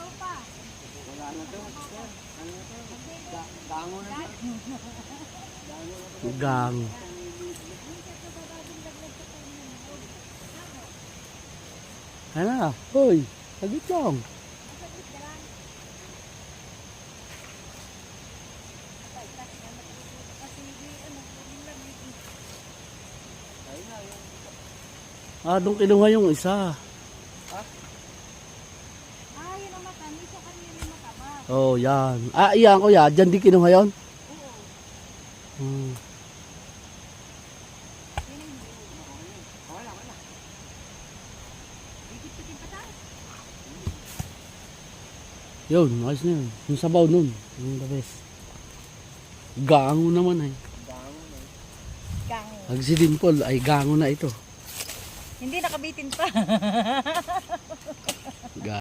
Wala na to. Ano na to? Dango na to. Gang. Ano? Hoy, saglit lang. Doon kinuha yung isa. Yun ang matamis. Yung kanina yung mataba. Oh, yan. Iyan ko yan. Diyan di kinuha yun? Hmm. Yun, ayos na yun. Yung sabaw nun. Yung the best. Gango naman ay. Gango. Pag si Dimple ay gango na ito. Hindi nakabitin pa.